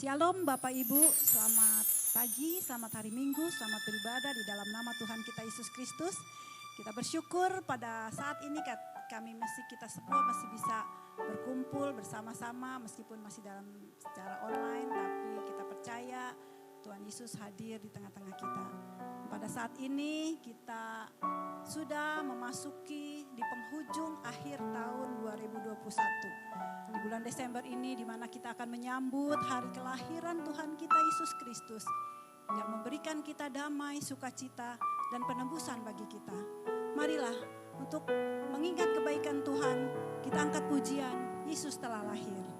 Shalom Bapak Ibu, selamat pagi, selamat hari Minggu, selamat beribadah di dalam nama Tuhan kita Yesus Kristus. Kita bersyukur pada saat ini kita semua masih bisa berkumpul bersama-sama meskipun masih dalam secara online, tapi kita percaya Tuhan Yesus hadir di tengah-tengah kita. Pada saat ini kita sudah memasuki di penghujung akhir tahun 2021. Di bulan Desember ini di mana kita akan menyambut hari kelahiran Tuhan kita Yesus Kristus yang memberikan kita damai, sukacita dan penebusan bagi kita. Marilah untuk mengingat kebaikan Tuhan, kita angkat pujian Yesus telah lahir.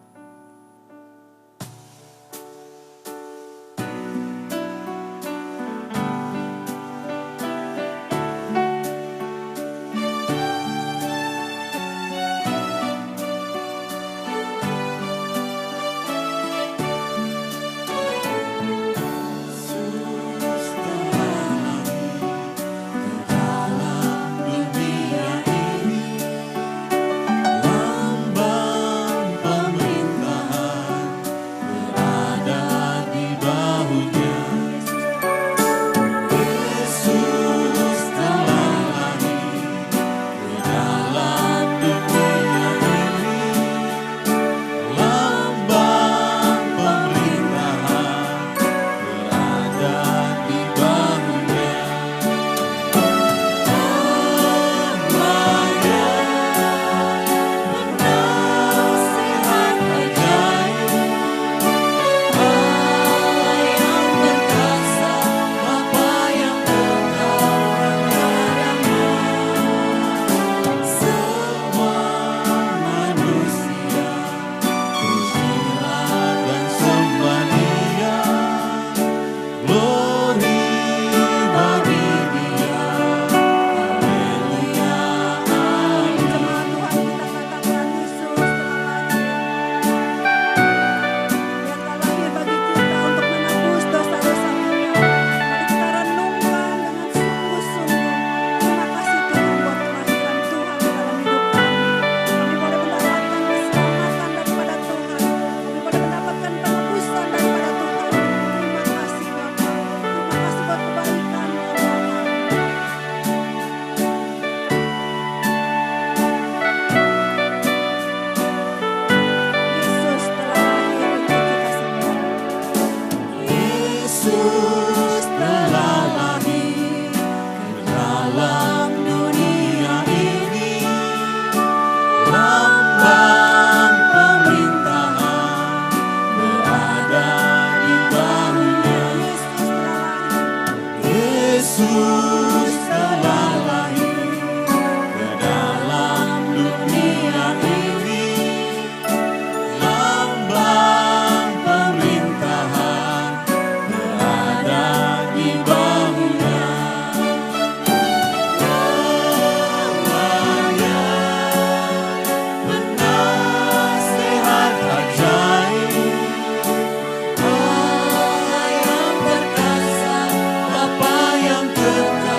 Bapa yang kekal.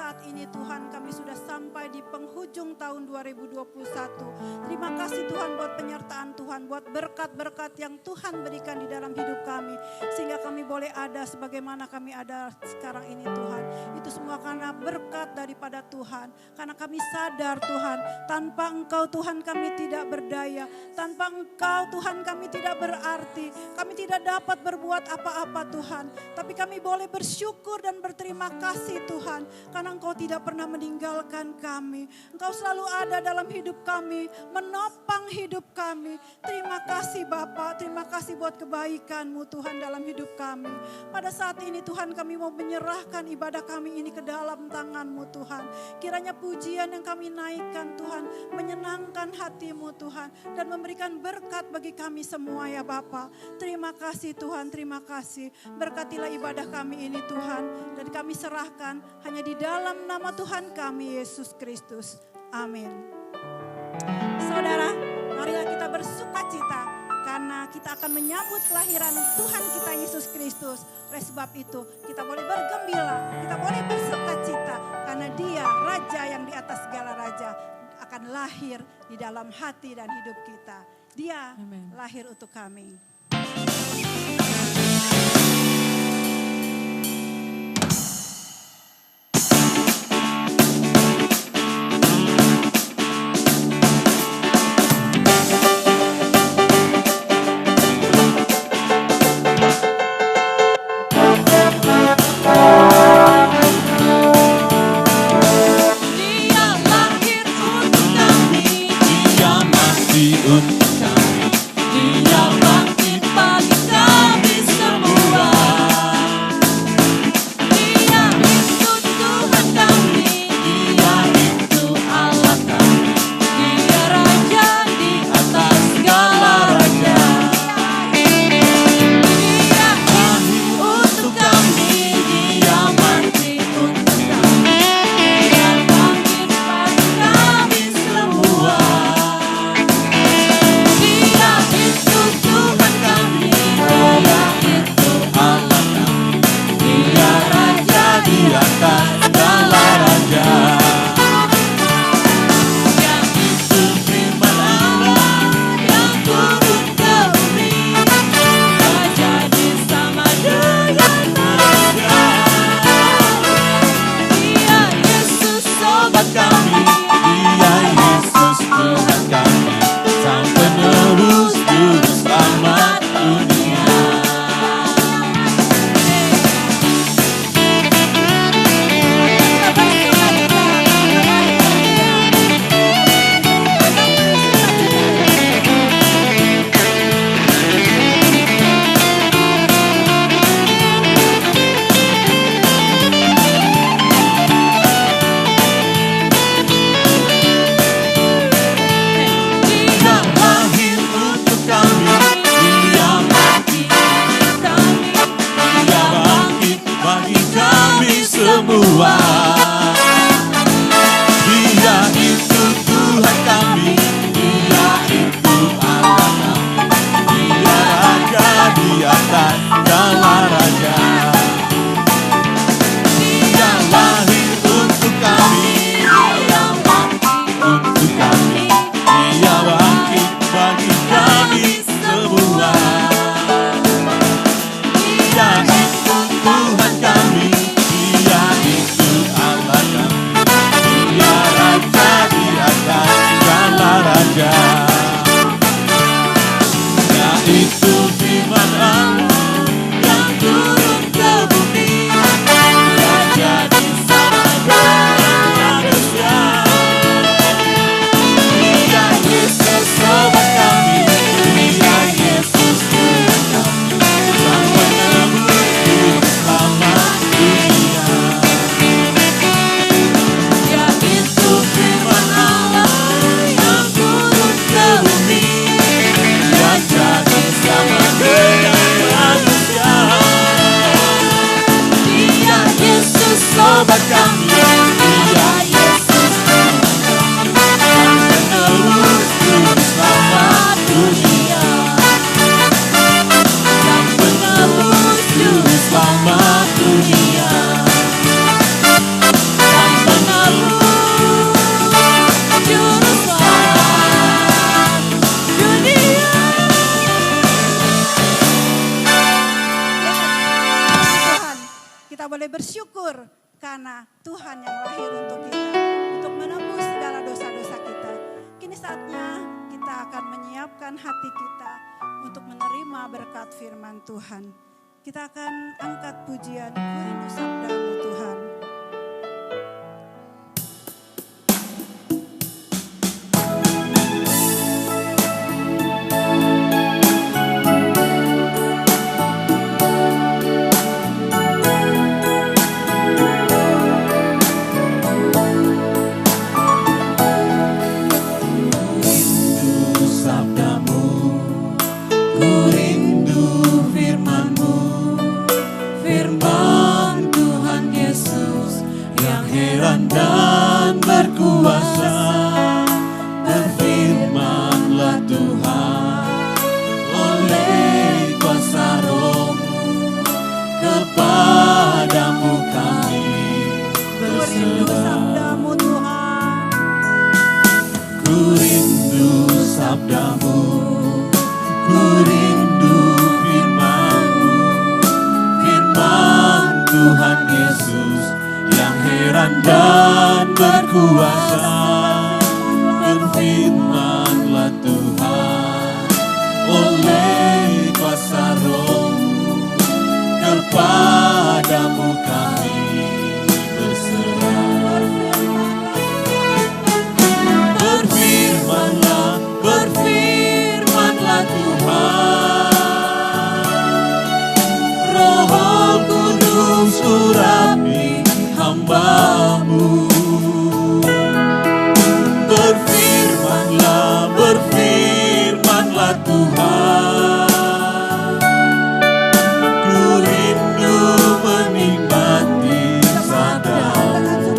saat ini Tuhan kami sudah sampai di penghujung tahun 2021. Terima kasih Tuhan buat penyertaan Tuhan, buat berkat-berkat yang Tuhan berikan di dalam hidup kami. Sehingga kami boleh ada sebagaimana kami ada sekarang ini Tuhan. Itu semua karena berkat daripada Tuhan. Karena kami sadar Tuhan, tanpa Engkau Tuhan kami tidak berdaya. Tanpa Engkau Tuhan kami tidak berarti. Kami tidak dapat berbuat apa-apa Tuhan. Tapi kami boleh bersyukur dan berterima kasih Tuhan. Karena Engkau tidak pernah meninggalkan kami. Engkau selalu ada dalam hidup kami, menopang hidup kami. Terima kasih Bapa, terima kasih buat kebaikan-Mu Tuhan dalam hidup kami. Pada saat ini Tuhan kami mau menyerahkan ibadah kami ini ke dalam tangan-Mu Tuhan. Kiranya pujian yang kami naikkan Tuhan menyenangkan hati-Mu Tuhan. Dan memberikan berkat bagi kami semua ya Bapa. Terima kasih Tuhan, terima kasih. Berkatilah ibadah kami ini Tuhan. Dan kami serahkan hanya di dalam nama Tuhan kami Yesus Kristus. Amin. Saudara, marilah kita bersuka cita karena kita akan menyambut kelahiran Tuhan kita Yesus Kristus. Oleh sebab itu kita boleh bergembira, kita boleh bersuka cita karena Dia Raja yang di atas segala raja akan lahir di dalam hati dan hidup kita. Dia Amen. Lahir untuk kami. Untuk kami, Dia mati karena Tuhan yang lahir untuk kita, untuk menembus segala dosa-dosa kita. Kini saatnya kita akan menyiapkan hati kita untuk menerima berkat firman Tuhan. Kita akan angkat pujian Ku Rindu Sabdamu Tuhan. Dan berkuasa, berfirmanlah Tuhan oleh kuasa Roh-Mu, kepadamu kami berserah. Ku rindu sabdamu, ku rindu firman-Mu, firman Tuhan Yesus yang heran dan berkuasa. Berfirmanlah Tuhan oleh kuasa Roh-Mu, kepadamu kami berserah. Berfirmanlah, berfirmanlah Tuhan, Roh Kudus urapi hamba-Mu. Berfirmanlah, berfirmanlah Tuhan, ku rindu menikmati sabda-Mu.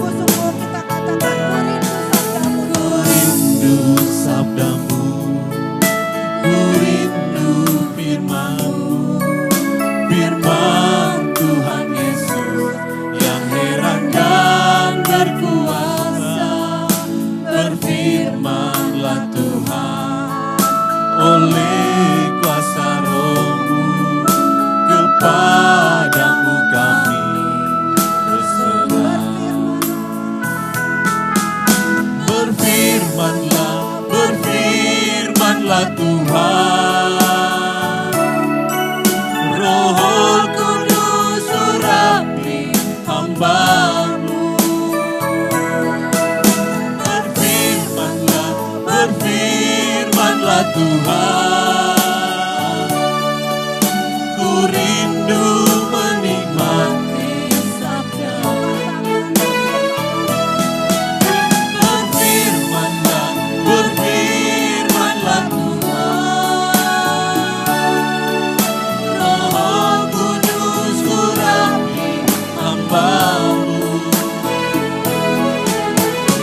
Ku rindu sabda-Mu, ku rindu firman-Mu, firman Tuhan Yesus yang heran dan berkuasa. Berfirmanlah Tuhan oleh kuasa Roh-Mu, kepadamu kami berserah. Berfirmanlah, berfirmanlah Tuhan, Roh Kudus urapi hamba-Mu. Berfirmanlah, berfirmanlah Tuhan, ku rindu menikmati sabda-Mu. Berfirmanlah, berfirmanlah Tuhan, Roh Kudus urapi hamba-Mu.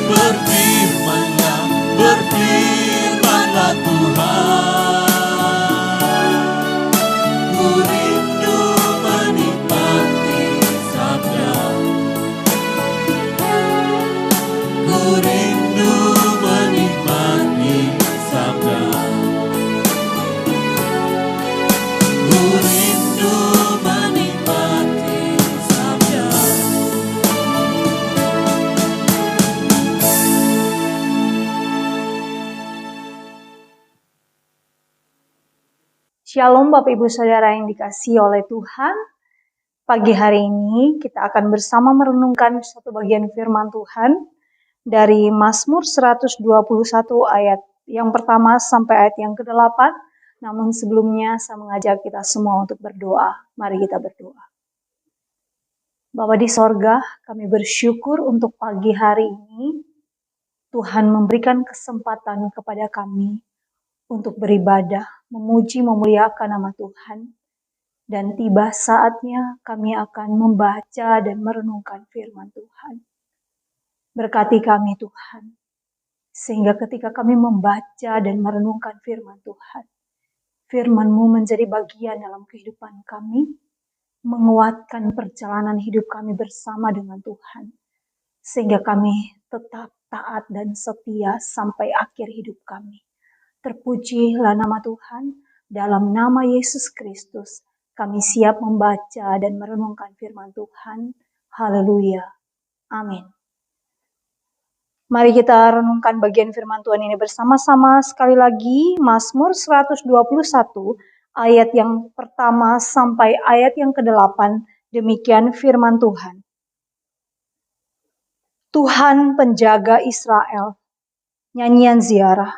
Berfirmanlah, berfirmanlah Tuhan, ku rindu menikmati sabda-Mu. Ku rindu menikmati sabda-Mu. Ku rindu menikmati sabda-Mu. Shalom Bapak Ibu Saudara yang dikasihi oleh Tuhan. Pagi hari ini kita akan bersama merenungkan satu bagian firman Tuhan dari Mazmur 121 ayat yang pertama sampai ayat yang ke-8. Namun sebelumnya saya mengajak kita semua untuk berdoa. Mari kita berdoa. Bapa di sorga, kami bersyukur untuk pagi hari ini. Tuhan memberikan kesempatan kepada kami untuk beribadah, memuji, memuliakan nama Tuhan. Dan tiba saatnya kami akan membaca dan merenungkan firman Tuhan. Berkati kami Tuhan, sehingga ketika kami membaca dan merenungkan firman Tuhan, firman-Mu menjadi bagian dalam kehidupan kami, menguatkan perjalanan hidup kami bersama dengan Tuhan, sehingga kami tetap taat dan setia sampai akhir hidup kami. Terpujilah nama Tuhan, dalam nama Yesus Kristus, kami siap membaca dan merenungkan firman Tuhan. Haleluya. Amin. Mari kita renungkan bagian firman Tuhan ini bersama-sama sekali lagi. Mazmur 121 ayat yang pertama sampai ayat yang ke-8. Demikian firman Tuhan. Tuhan penjaga Israel. Nyanyian ziarah.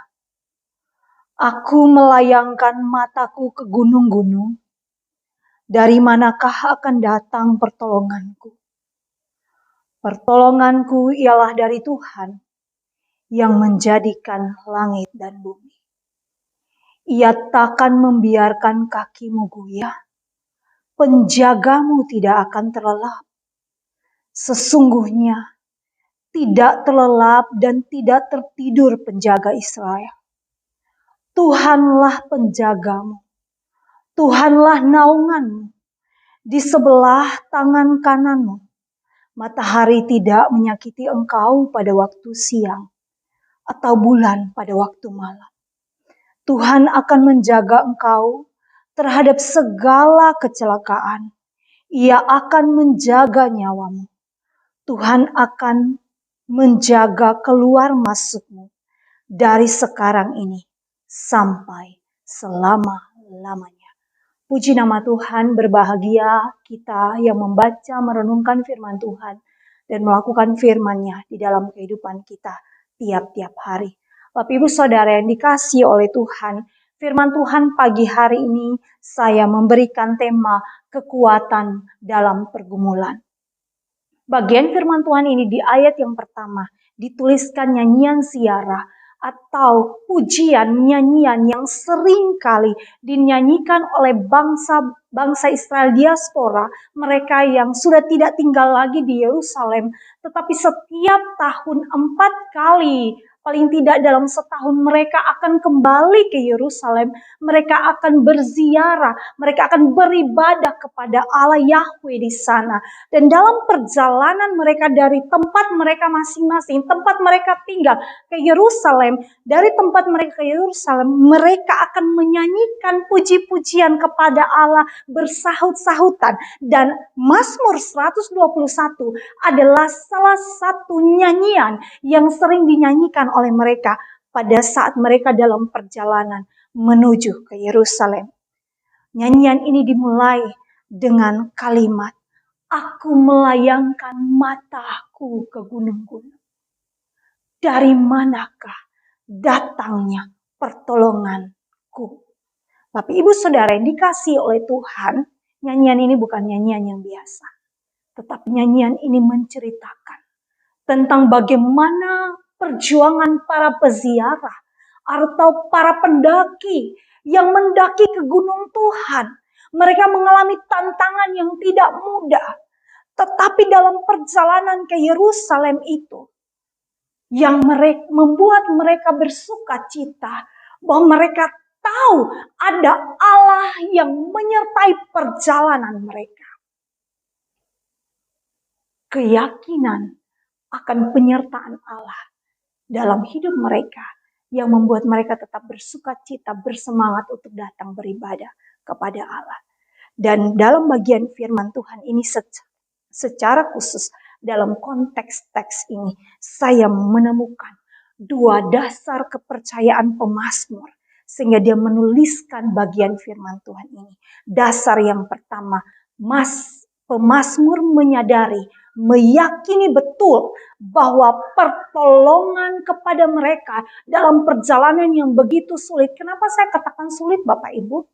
Aku melayangkan mataku ke gunung-gunung. Dari manakah akan datang pertolonganku? Pertolonganku ialah dari Tuhan yang menjadikan langit dan bumi. Ia takkan membiarkan kakimu goyah. Penjagamu tidak akan terlelap. Sesungguhnya tidak terlelap dan tidak tertidur penjaga Israel. Tuhanlah penjagamu. Tuhanlah naunganmu. Di sebelah tangan kananmu. Matahari tidak menyakiti engkau pada waktu siang atau bulan pada waktu malam. Tuhan akan menjaga engkau terhadap segala kecelakaan. Ia akan menjaga nyawamu. Tuhan akan menjaga keluar masukmu dari sekarang ini sampai selama-lamanya. Puji nama Tuhan, berbahagia kita yang membaca, merenungkan firman Tuhan dan melakukan firman-Nya di dalam kehidupan kita tiap-tiap hari. Bapak Ibu Saudara yang dikasihi oleh Tuhan, firman Tuhan pagi hari ini saya memberikan tema kekuatan dalam pergumulan. Bagian firman Tuhan ini di ayat yang pertama dituliskan nyanyian ziarah atau pujian nyanyian yang sering kali dinyanyikan oleh bangsa Israel diaspora, mereka yang sudah tidak tinggal lagi di Yerusalem, tetapi setiap tahun 4 kali, paling tidak dalam setahun mereka akan kembali ke Yerusalem, mereka akan berziarah, mereka akan beribadah kepada Allah Yahweh di sana. Dan dalam perjalanan mereka dari tempat mereka masing-masing, tempat mereka tinggal ke Yerusalem, dari tempat mereka ke Yerusalem, mereka akan menyanyikan puji-pujian kepada Allah bersahut-sahutan. Dan Mazmur 121 adalah salah satu nyanyian yang sering dinyanyikan oleh mereka pada saat mereka dalam perjalanan menuju ke Yerusalem. Nyanyian ini dimulai dengan kalimat, aku melayangkan mataku ke gunung-gunung. Dari manakah datangnya pertolonganku? Bapak Ibu Saudara yang dikasihi oleh Tuhan, nyanyian ini bukan nyanyian yang biasa. Tetapi nyanyian ini menceritakan tentang bagaimana perjuangan para peziarah atau para pendaki yang mendaki ke gunung Tuhan. Mereka mengalami tantangan yang tidak mudah. Tetapi dalam perjalanan ke Yerusalem itu, yang membuat mereka bersuka cita, bahwa mereka tahu ada Allah yang menyertai perjalanan mereka. Keyakinan akan penyertaan Allah dalam hidup mereka yang membuat mereka tetap bersuka cita, bersemangat untuk datang beribadah kepada Allah. Dan dalam bagian firman Tuhan ini secara khusus dalam konteks teks ini saya menemukan dua dasar kepercayaan pemazmur sehingga dia menuliskan bagian firman Tuhan ini. Dasar yang pertama, pemazmur menyadari, meyakini betul bahwa pertolongan kepada mereka dalam perjalanan yang begitu sulit. Kenapa saya katakan sulit Bapak Ibu?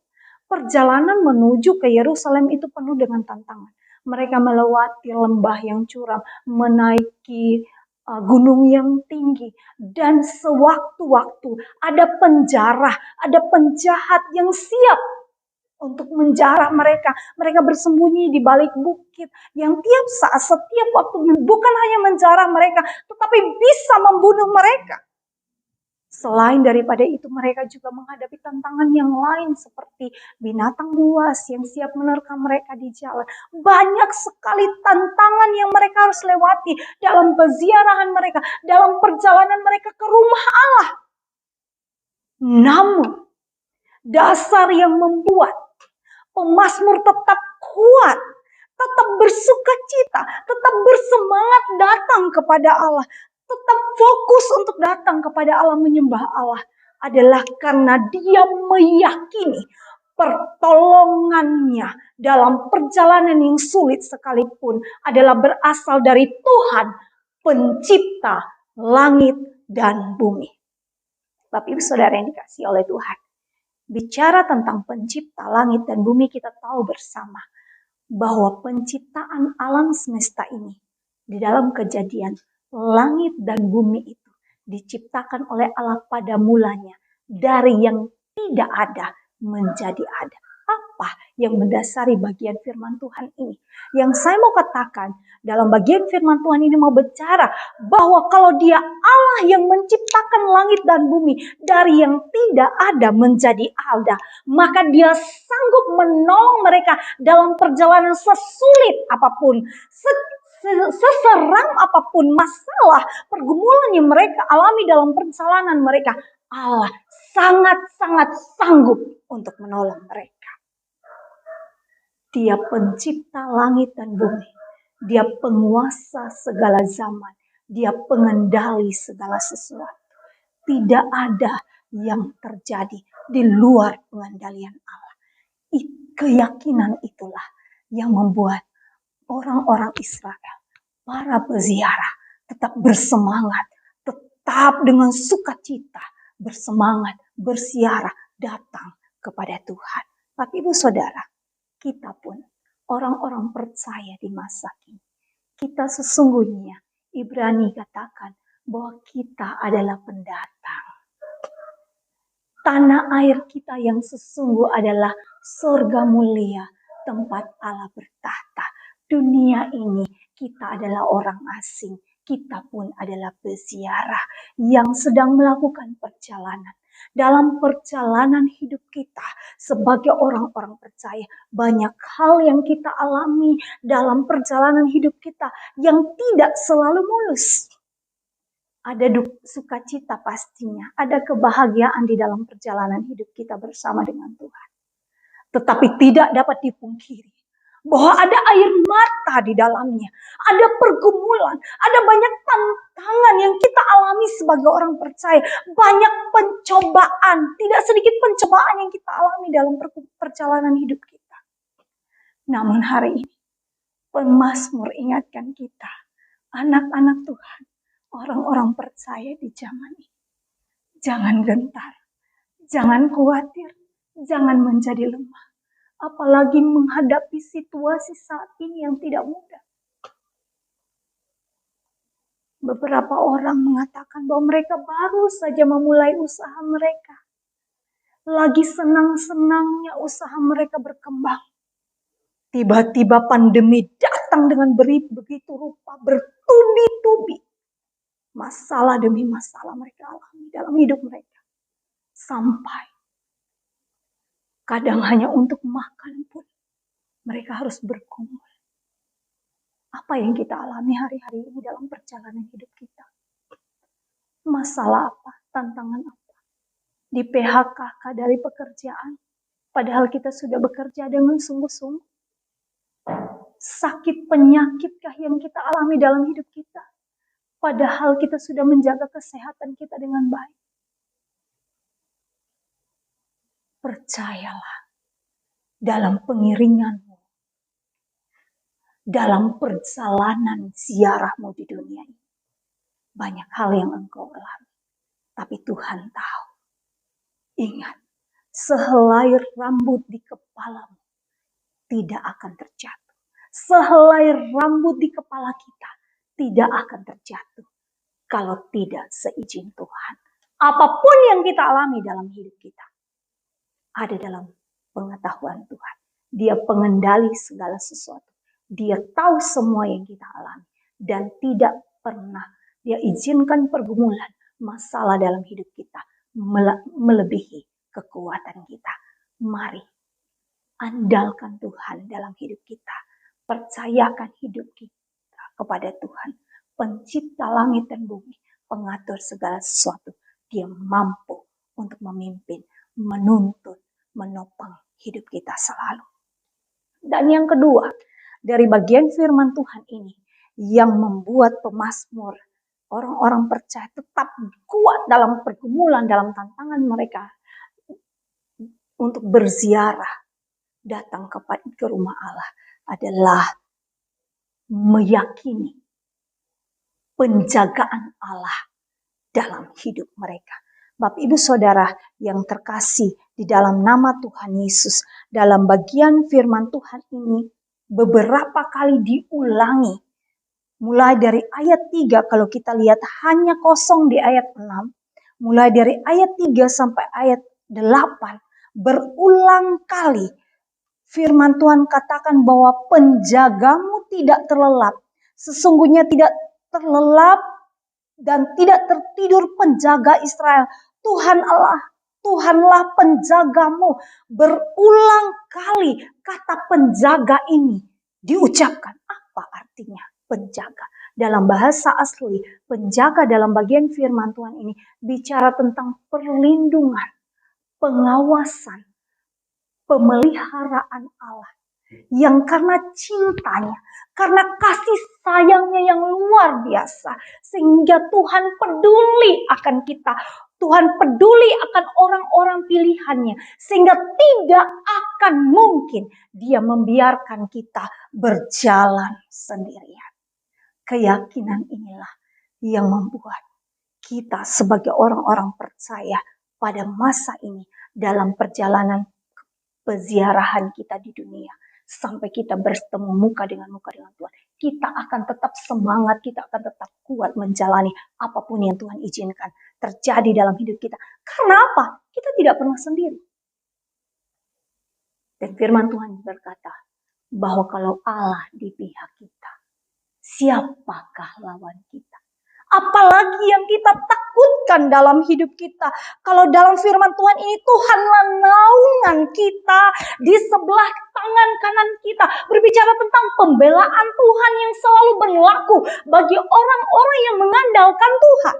Perjalanan menuju ke Yerusalem itu penuh dengan tantangan. Mereka melewati lembah yang curam, menaiki gunung yang tinggi, dan sewaktu-waktu ada penjarah, ada penjahat yang siap untuk menjarah mereka. Mereka bersembunyi di balik bukit yang tiap saat, setiap waktu bukan hanya menjarah mereka, tetapi bisa membunuh mereka. Selain daripada itu, mereka juga menghadapi tantangan yang lain seperti binatang buas yang siap menerkam mereka di jalan. Banyak sekali tantangan yang mereka harus lewati dalam peziarahan mereka, dalam perjalanan mereka ke rumah Allah. Namun, dasar yang membuat pemazmur tetap kuat, tetap bersuka cita, tetap bersemangat datang kepada Allah, tetap fokus untuk datang kepada Allah, menyembah Allah, adalah karena dia meyakini pertolongannya dalam perjalanan yang sulit sekalipun adalah berasal dari Tuhan, pencipta langit dan bumi. Bapak Ibu Saudara yang dikasihi oleh Tuhan, bicara tentang pencipta langit dan bumi, kita tahu bersama bahwa penciptaan alam semesta ini di dalam Kejadian, langit dan bumi itu diciptakan oleh Allah pada mulanya dari yang tidak ada menjadi ada. Apa yang mendasari bagian firman Tuhan ini? Yang saya mau katakan dalam bagian firman Tuhan ini mau bicara bahwa kalau dia Allah yang menciptakan langit dan bumi dari yang tidak ada menjadi ada, maka dia sanggup menolong mereka dalam perjalanan sesulit apapun, seseram apapun masalah, pergumulan yang mereka alami dalam perjalanan mereka. Allah sangat-sangat sanggup untuk menolong mereka. Dia pencipta langit dan bumi. Dia penguasa segala zaman. Dia pengendali segala sesuatu. Tidak ada yang terjadi di luar pengendalian Allah. Keyakinan itulah yang membuat orang-orang Israel, para peziarah, tetap bersemangat, tetap dengan sukacita, bersemangat, bersiarah, datang kepada Tuhan. Tapi Ibu Saudara, kita pun orang-orang percaya di masa kini, kita sesungguhnya, Ibrani katakan bahwa kita adalah pendatang. Tanah air kita yang sesungguh adalah surga mulia, tempat Allah bertahta. Dunia ini kita adalah orang asing, kita pun adalah peziarah yang sedang melakukan perjalanan. Dalam perjalanan hidup kita sebagai orang-orang percaya, banyak hal yang kita alami dalam perjalanan hidup kita yang tidak selalu mulus. Ada sukacita pastinya, ada kebahagiaan di dalam perjalanan hidup kita bersama dengan Tuhan. Tetapi tidak dapat dipungkiri bahwa ada air mata di dalamnya, ada pergumulan, ada banyak tantangan yang kita alami sebagai orang percaya, banyak pencobaan, tidak sedikit pencobaan yang kita alami dalam perjalanan hidup kita. Namun hari ini, pemazmur ingatkan kita, anak-anak Tuhan, orang-orang percaya di zaman ini, jangan gentar, jangan khawatir, jangan menjadi lemah. Apalagi menghadapi situasi saat ini yang tidak mudah. Beberapa orang mengatakan bahwa mereka baru saja memulai usaha mereka. Lagi senang-senangnya usaha mereka berkembang. Tiba-tiba pandemi datang dengan begitu rupa, bertubi-tubi. Masalah demi masalah mereka alami dalam hidup mereka. Sampai kadang hanya untuk makan pun mereka harus bergumul. Apa yang kita alami hari-hari ini dalam perjalanan hidup kita? Masalah apa? Tantangan apa? Di PHK dari pekerjaan, padahal kita sudah bekerja dengan sungguh-sungguh. Sakit penyakitkah yang kita alami dalam hidup kita? Padahal kita sudah menjaga kesehatan kita dengan baik. Percayalah, dalam pengiringanmu, dalam perjalanan ziarahmu di dunia ini, banyak hal yang engkau alami. Tapi Tuhan tahu. Ingat, sehelai rambut di kepalamu tidak akan terjatuh. Sehelai rambut di kepala kita tidak akan terjatuh kalau tidak seizin Tuhan. Apapun yang kita alami dalam hidup kita ada dalam pengetahuan Tuhan. Dia pengendali segala sesuatu. Dia tahu semua yang kita alami. Dan tidak pernah dia izinkan pergumulan, masalah dalam hidup kita melebihi kekuatan kita. Mari andalkan Tuhan dalam hidup kita. Percayakan hidup kita kepada Tuhan. Pencipta langit dan bumi, pengatur segala sesuatu. Dia mampu untuk memimpin, menuntun, menopang hidup kita selalu. Dan yang kedua, dari bagian firman Tuhan ini yang membuat pemazmur, orang-orang percaya tetap kuat dalam pergumulan, dalam tantangan mereka untuk berziarah, datang ke rumah Allah adalah meyakini penjagaan Allah dalam hidup mereka. Bapak Ibu Saudara yang terkasih di dalam nama Tuhan Yesus, dalam bagian firman Tuhan ini beberapa kali diulangi. Mulai dari ayat 3, kalau kita lihat hanya kosong di ayat 6. Mulai dari ayat 3 sampai ayat 8. Berulang kali firman Tuhan katakan bahwa penjagamu tidak terlelap. Sesungguhnya tidak terlelap dan tidak tertidur penjaga Israel. Tuhan Allah, Tuhanlah penjagamu. Berulang kali kata penjaga ini diucapkan. Apa artinya penjaga? Dalam bahasa asli, penjaga dalam bagian firman Tuhan ini bicara tentang perlindungan, pengawasan, pemeliharaan Allah. Yang karena cintanya, karena kasih sayangnya yang luar biasa, sehingga Tuhan peduli akan kita. Tuhan peduli akan orang-orang pilihannya, sehingga tidak akan mungkin Dia membiarkan kita berjalan sendirian. Keyakinan inilah yang membuat kita sebagai orang-orang percaya pada masa ini dalam perjalanan peziarahan kita di dunia. Sampai kita bertemu muka dengan Tuhan. Kita akan tetap semangat, kita akan tetap kuat menjalani apapun yang Tuhan izinkan terjadi dalam hidup kita. Karena apa? Kita tidak pernah sendiri. Dan firman Tuhan berkata bahwa kalau Allah di pihak kita, siapakah lawan kita? Apalagi yang kita takutkan dalam hidup kita. Kalau dalam firman Tuhan ini Tuhanlah naungan kita, di sebelah tangan kanan kita. Berbicara tentang pembelaan Tuhan yang selalu berlaku bagi orang-orang yang mengandalkan Tuhan.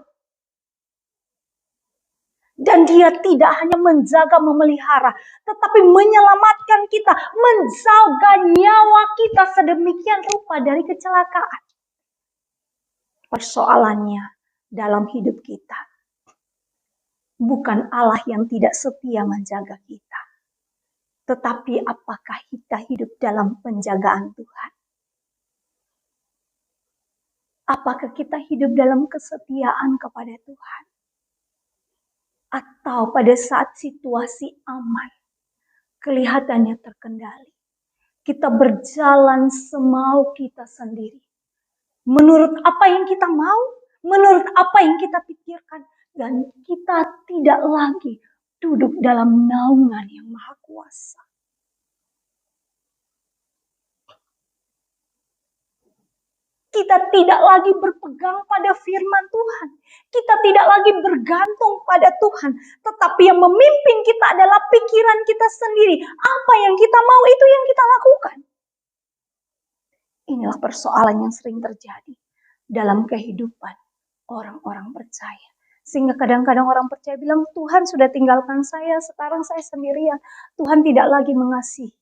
Dan Dia tidak hanya menjaga, memelihara, tetapi menyelamatkan kita, menjaga nyawa kita sedemikian rupa dari kecelakaan. Persoalannya dalam hidup kita, bukan Allah yang tidak setia menjaga kita, tetapi apakah kita hidup dalam penjagaan Tuhan? Apakah kita hidup dalam kesetiaan kepada Tuhan? Atau pada saat situasi aman, kelihatannya terkendali, kita berjalan semau kita sendiri, menurut apa yang kita mau, menurut apa yang kita pikirkan, dan kita tidak lagi duduk dalam naungan yang maha kuasa. Kita tidak lagi berpegang pada firman Tuhan. Kita tidak lagi bergantung pada Tuhan. Tetapi yang memimpin kita adalah pikiran kita sendiri. Apa yang kita mau itu yang kita lakukan. Inilah persoalan yang sering terjadi dalam kehidupan orang-orang percaya. Sehingga kadang-kadang orang percaya bilang, Tuhan sudah tinggalkan saya, sekarang saya sendirian. Tuhan tidak lagi mengasihi.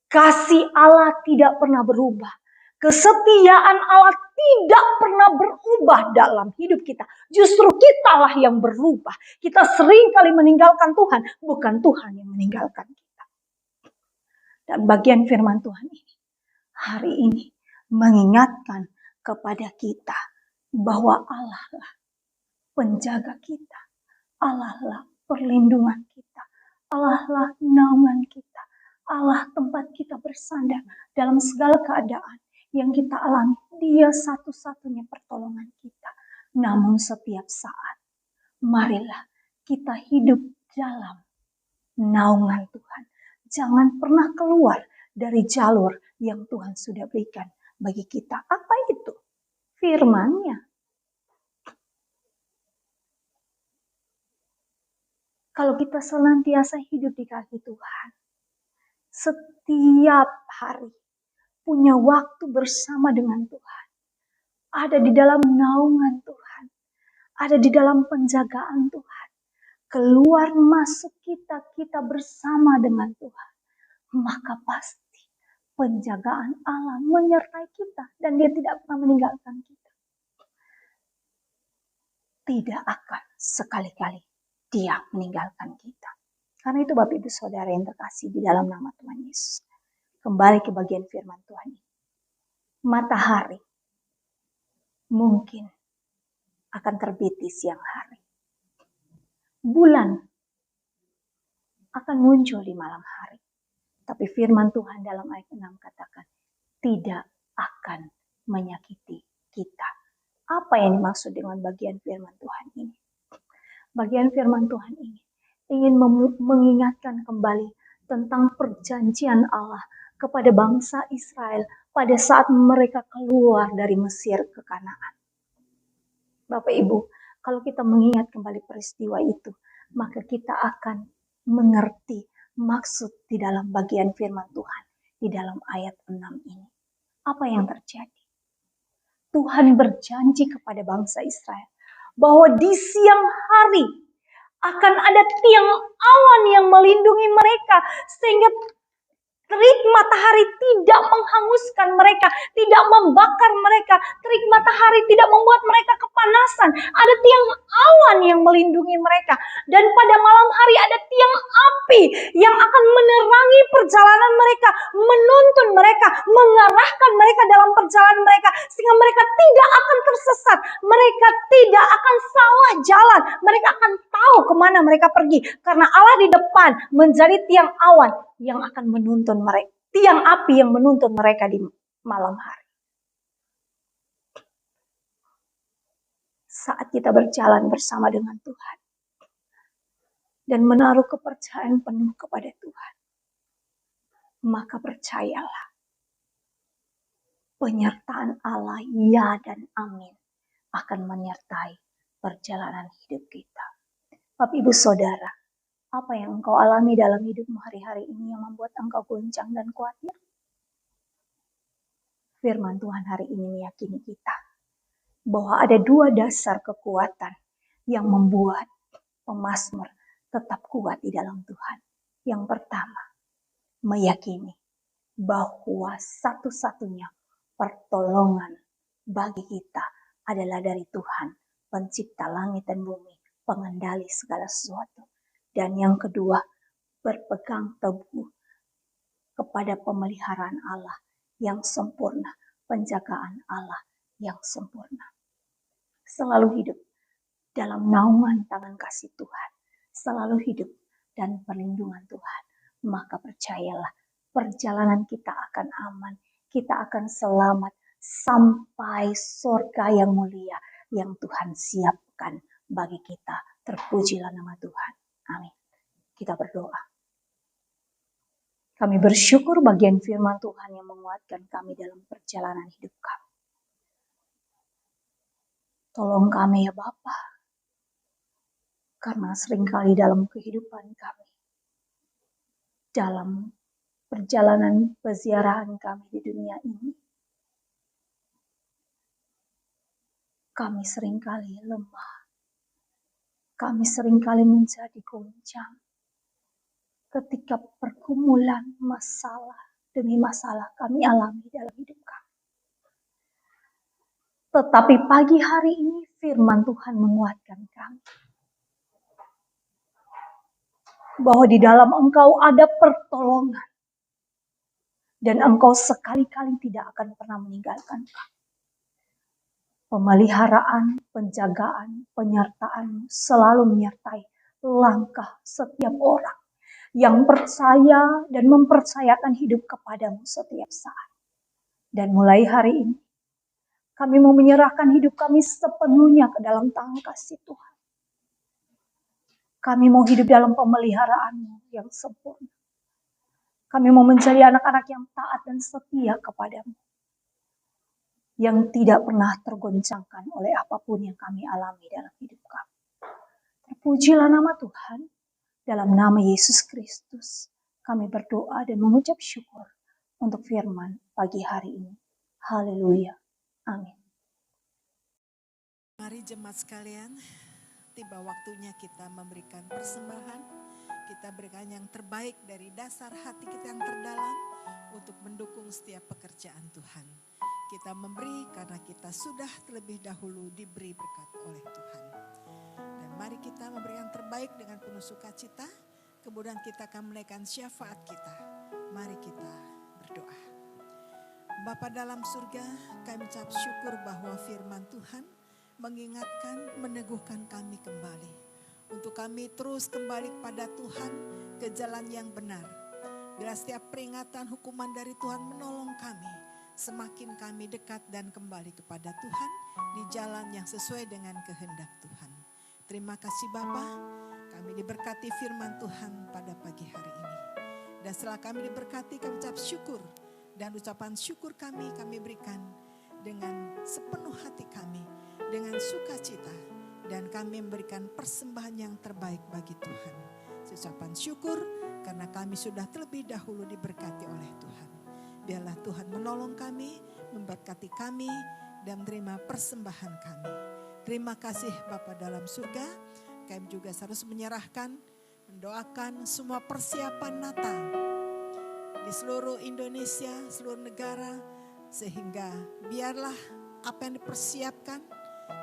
Kasih Allah tidak pernah berubah. Kesetiaan Allah tidak pernah berubah dalam hidup kita. Justru kitalah yang berubah. Kita sering kali meninggalkan Tuhan, bukan Tuhan yang meninggalkan kita. Dan bagian firman Tuhan ini, hari ini, mengingatkan kepada kita bahwa Allah lah penjaga kita, Allah lah perlindungan kita, Allah lah naungan kita, Allah tempat kita bersandar dalam segala keadaan yang kita alami. Dia satu-satunya pertolongan kita. Namun setiap saat, marilah kita hidup dalam naungan Tuhan. Jangan pernah keluar dari jalur yang Tuhan sudah berikan bagi kita. Apa itu? Firman-Nya. Kalau kita senantiasa hidup di kaki Tuhan, setiap hari punya waktu bersama dengan Tuhan, ada di dalam naungan Tuhan, ada di dalam penjagaan Tuhan, keluar masuk kita bersama dengan Tuhan, maka pasti penjagaan Allah menyertai kita dan dia tidak pernah meninggalkan kita. Tidak akan sekali-kali dia meninggalkan kita. Karena itu Bapak Ibu Saudara yang terkasih di dalam nama Tuhan Yesus. Kembali ke bagian firman Tuhan ini. Matahari mungkin akan terbit di siang hari. Bulan akan muncul di malam hari. Tapi firman Tuhan dalam ayat 6 katakan, tidak akan menyakiti kita. Apa yang dimaksud dengan bagian firman Tuhan ini? Bagian firman Tuhan ini ingin mengingatkan kembali tentang perjanjian Allah kepada bangsa Israel pada saat mereka keluar dari Mesir ke Kanaan. Bapak Ibu, kalau kita mengingat kembali peristiwa itu, maka kita akan mengerti maksud di dalam bagian firman Tuhan di dalam ayat 6 ini. Apa yang terjadi? Tuhan berjanji kepada bangsa Israel bahwa di siang hari akan ada tiang awan yang melindungi mereka sehingga terik matahari tidak menghanguskan mereka, tidak membakar mereka. Terik matahari tidak membuat mereka kepanasan. Ada tiang awan yang melindungi mereka. Dan pada malam hari ada tiang api yang akan menerangi perjalanan mereka, menuntun mereka, mengarahkan mereka dalam perjalanan mereka. Sehingga mereka tidak akan tersesat. Mereka tidak akan salah jalan. Mereka akan tahu kemana mereka pergi. Karena Allah di depan menjadi tiang awan yang akan menuntun mereka, tiang api yang menuntun mereka di malam hari. Saat kita berjalan bersama dengan Tuhan dan menaruh kepercayaan penuh kepada Tuhan, maka percayalah, penyertaan Allah ya dan amin akan menyertai perjalanan hidup kita. Bapak Ibu Saudara, apa yang engkau alami dalam hidupmu hari-hari ini yang membuat engkau goncang dan khawatir? Firman Tuhan hari ini meyakini kita bahwa ada dua dasar kekuatan yang membuat pemazmur tetap kuat di dalam Tuhan. Yang pertama, meyakini bahwa satu-satunya pertolongan bagi kita adalah dari Tuhan, pencipta langit dan bumi, pengendali segala sesuatu. Dan yang kedua, berpegang teguh kepada pemeliharaan Allah yang sempurna, penjagaan Allah yang sempurna. Selalu hidup dalam naungan tangan kasih Tuhan, selalu hidup dan perlindungan Tuhan. Maka percayalah, perjalanan kita akan aman, kita akan selamat sampai surga yang mulia yang Tuhan siapkan bagi kita. Terpujilah nama Tuhan. Amin. Kita berdoa. Kami bersyukur bagian firman Tuhan yang menguatkan kami dalam perjalanan hidup kami. Tolong kami ya Bapa, karena seringkali dalam kehidupan kami, dalam perjalanan peziarahan kami di dunia ini, kami seringkali lemah. Kami seringkali menjadi goncang ketika pergumulan masalah demi masalah kami alami dalam hidup kami. Tetapi pagi hari ini firman Tuhan menguatkan kami. Bahwa di dalam Engkau ada pertolongan. Dan Engkau sekali-kali tidak akan pernah meninggalkan kami. Pemeliharaan, penjagaan, penyertaan selalu menyertai langkah setiap orang yang percaya dan mempercayakan hidup kepadamu setiap saat. Dan mulai hari ini, kami mau menyerahkan hidup kami sepenuhnya ke dalam tangan kasih Tuhan. Kami mau hidup dalam pemeliharaan-Mu yang sempurna. Kami mau menjadi anak-anak yang taat dan setia kepadamu. Yang tidak pernah tergoncangkan oleh apapun yang kami alami dalam hidup kami. Terpujilah nama Tuhan. Dalam nama Yesus Kristus, kami berdoa dan mengucap syukur untuk firman pagi hari ini. Haleluya. Amin. Mari jemaat sekalian, tiba waktunya kita memberikan persembahan. Kita berikan yang terbaik dari dasar hati kita yang terdalam. untuk mendukung setiap pekerjaan Tuhan. Kita memberi karena kita sudah terlebih dahulu diberi berkat oleh Tuhan. Dan mari kita memberi yang terbaik dengan penuh sukacita. Kemudian kita akan menaikkan syafaat kita. Mari kita berdoa. Bapa dalam surga, kami ucap syukur bahwa firman Tuhan mengingatkan, meneguhkan kami kembali. Untuk kami terus kembali kepada Tuhan ke jalan yang benar. Bila setiap peringatan hukuman dari Tuhan menolong kami, semakin kami dekat dan kembali kepada Tuhan di jalan yang sesuai dengan kehendak Tuhan. Terima kasih Bapa, kami diberkati firman Tuhan pada pagi hari ini. Dan setelah kami diberkati, kami ucap syukur. Dan ucapan syukur kami berikan dengan sepenuh hati kami, dengan sukacita. Dan kami memberikan persembahan yang terbaik bagi Tuhan. Ucapan syukur karena kami sudah terlebih dahulu diberkati oleh Tuhan. Biarlah Tuhan menolong kami, memberkati kami, dan menerima persembahan kami. Terima kasih Bapa dalam surga. Kami juga harus menyerahkan, mendoakan semua persiapan Natal di seluruh Indonesia, seluruh negara, sehingga biarlah apa yang dipersiapkan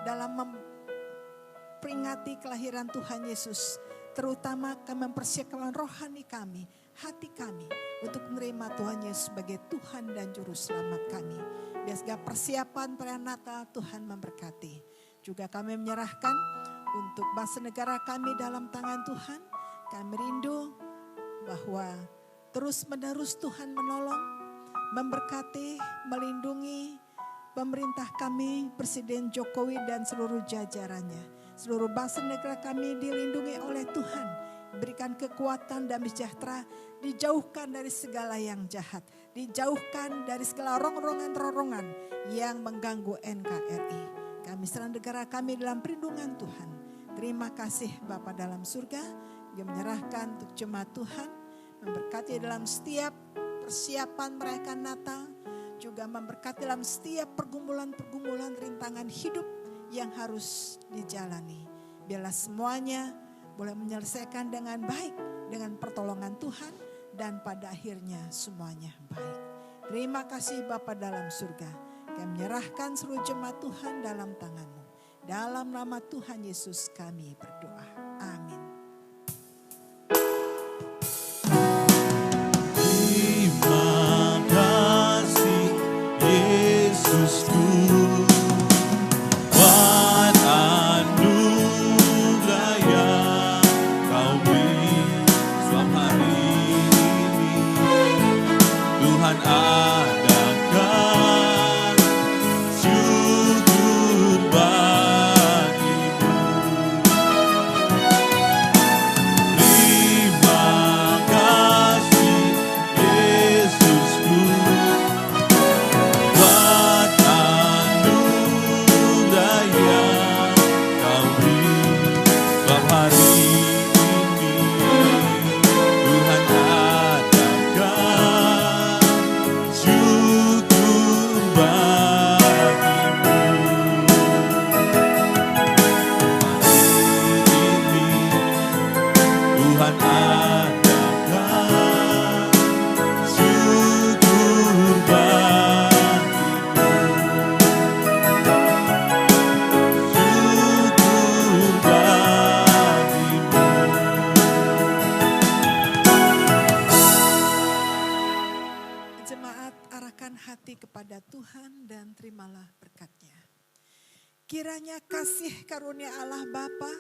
dalam memperingati kelahiran Tuhan Yesus, terutama kami mempersiapkan rohani kami, hati kami untuk menerima Tuhan Yesus sebagai Tuhan dan Juru Selamat kami. Biar segala persiapan perayaan Natal Tuhan memberkati. Juga kami menyerahkan untuk bangsa negara kami dalam tangan Tuhan. Kami rindu bahwa terus menerus Tuhan menolong, memberkati, melindungi pemerintah kami, Presiden Jokowi dan seluruh jajarannya. Seluruh bangsa negara kami dilindungi oleh Tuhan. Berikan kekuatan dan sejahtera, dijauhkan dari segala yang jahat. Dijauhkan dari segala rorongan-rorongan yang mengganggu NKRI. Kami serahkan negara kami dalam perlindungan Tuhan. Terima kasih Bapa dalam surga yang menyerahkan untuk jemaat Tuhan. Memberkati dalam setiap persiapan merayakan Natal. Juga memberkati dalam setiap pergumulan-pergumulan rintangan hidup yang harus dijalani. Biarlah semuanya boleh menyelesaikan dengan baik, dengan pertolongan Tuhan, dan pada akhirnya semuanya baik. Terima kasih Bapa dalam surga. Kami menyerahkan seluruh jemaat Tuhan dalam tangan-Mu. Dalam nama Tuhan Yesus kami berdoa. Amin. Terima kasih Yesusku. Kiranya kasih karunia Allah Bapa,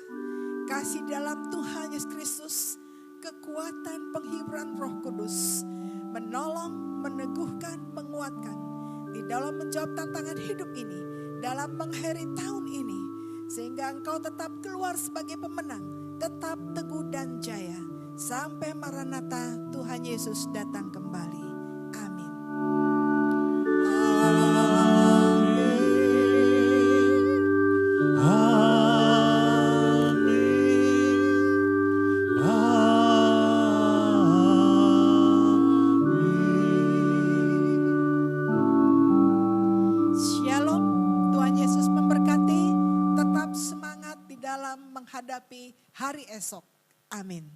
kasih dalam Tuhan Yesus Kristus, kekuatan penghiburan Roh Kudus, menolong, meneguhkan, menguatkan di dalam menjawab tantangan hidup ini, dalam mengakhiri tahun ini, sehingga engkau tetap keluar sebagai pemenang, tetap teguh dan jaya, sampai Maranatha Tuhan Yesus datang kembali. Amin. Menghadapi hari esok. Amin.